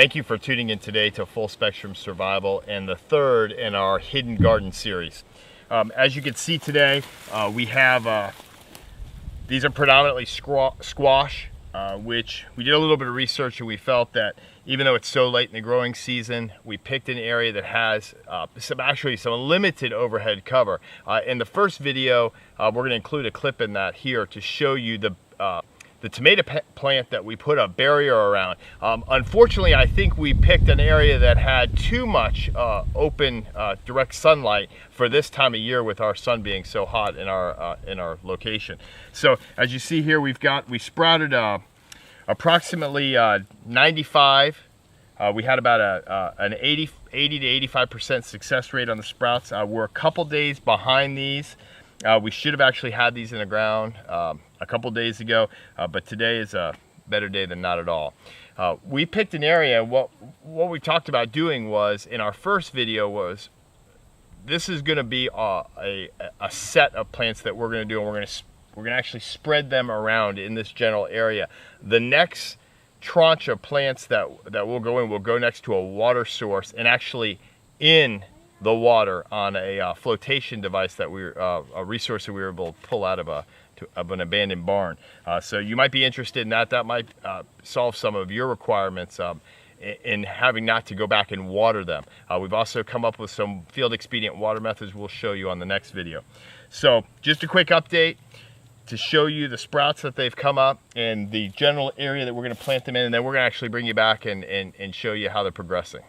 Thank you for tuning in today to Full Spectrum Survival and the third in our Hidden Garden series. As you can see today, we have, these are predominantly squash, which we did a little bit of research and we felt that even though it's so late in the growing season, we picked an area that has some limited overhead cover. In the first video, we're going to include a clip in that here to show you the tomato plant that we put a barrier around. Unfortunately, I think we picked an area that had too much open direct sunlight for this time of year with our sun being so hot in our location. So as you see here, we sprouted approximately 95. We had about an 80 to 85% success rate on the sprouts. We're a couple days behind these. We should have actually had these in the ground a couple days ago, but today is a better day than not at all. We picked an area. What we talked about doing was, in our first video, was this is going to be a set of plants that we're going to do, and we're going to actually spread them around in this general area. The next tranche of plants that will go next to a water source and actually in the water on a flotation device that a resource that we were able to pull out of an abandoned barn. So you might be interested in that. That might solve some of your requirements in having not to go back and water them. We've also come up with some field expedient water methods we'll show you on the next video. So just a quick update to show you the sprouts that they've come up and the general area that we're going to plant them in, and then we're going to actually bring you back and show you how they're progressing.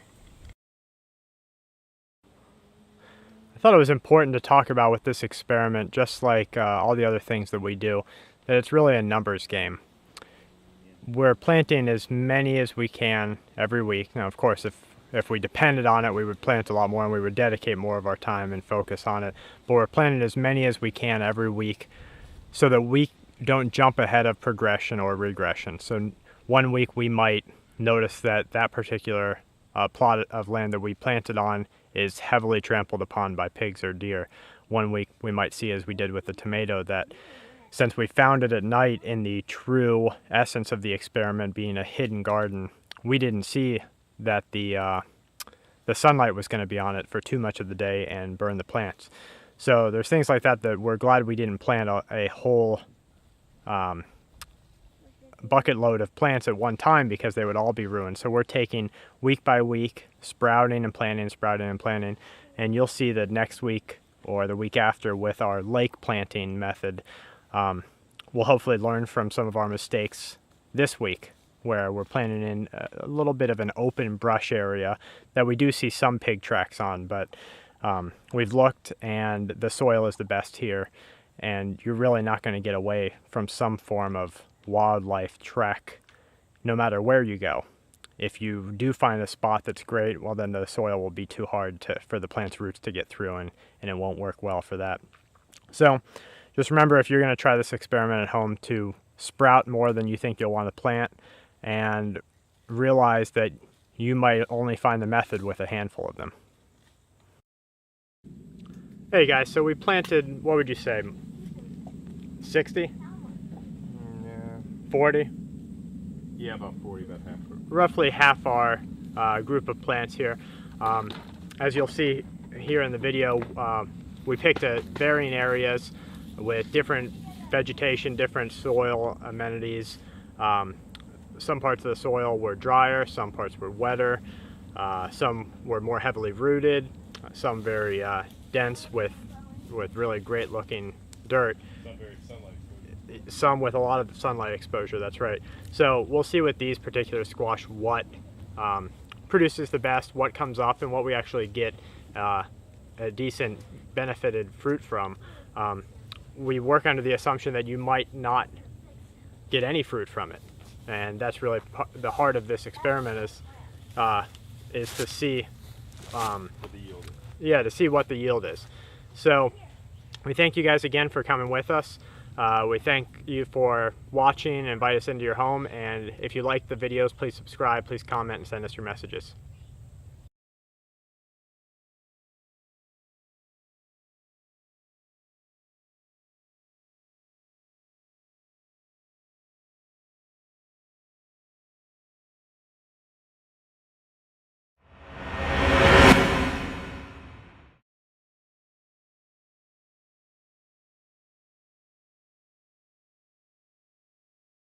I thought it was important to talk about with this experiment, just like all the other things that we do, that it's really a numbers game. We're planting as many as we can every week. Now, of course, if we depended on it, we would plant a lot more and we would dedicate more of our time and focus on it. But we're planting as many as we can every week so that we don't jump ahead of progression or regression. So one week we might notice that that particular plot of land that we planted on is heavily trampled upon by pigs or deer. One week we might see, as we did with the tomato, that since we found it at night in the true essence of the experiment being a hidden garden, we didn't see that the sunlight was going to be on it for too much of the day and burn the plants. So there's things like that that we're glad we didn't plant a whole bucket load of plants at one time, because they would all be ruined. So we're taking week by week, sprouting and planting, and you'll see that next week or the week after with our lake planting method, we'll hopefully learn from some of our mistakes this week, where we're planting in a little bit of an open brush area that we do see some pig tracks on, but we've looked and the soil is the best here, and you're really not going to get away from some form of wildlife trek no matter where you go. If you do find a spot that's great, well, then the soil will be too hard for the plant's roots to get through, and it won't work well for that. So just remember, if you're going to try this experiment at home, to sprout more than you think you'll want to plant, and realize that you might only find the method with a handful of them. Hey guys, so we planted, what would you say, 60? 40? Yeah, about 40, about half. Roughly half our group of plants here. As you'll see here in the video, we picked varying areas with different vegetation, different soil amenities. Some parts of the soil were drier, some parts were wetter, some were more heavily rooted, some very dense with really great looking dirt. Some very sunlight exposure. Some with a lot of sunlight exposure, that's right. So we'll see with these particular squash what produces the best, what comes up, and what we actually get a decent benefited fruit from. We work under the assumption that you might not get any fruit from it, and that's really the heart of this experiment, is to see What the yield is. Yeah, to see what the yield is. So we thank you guys again for coming with us. We thank you for watching and invite us into your home. And if you like the videos, please subscribe, please comment, and send us your messages.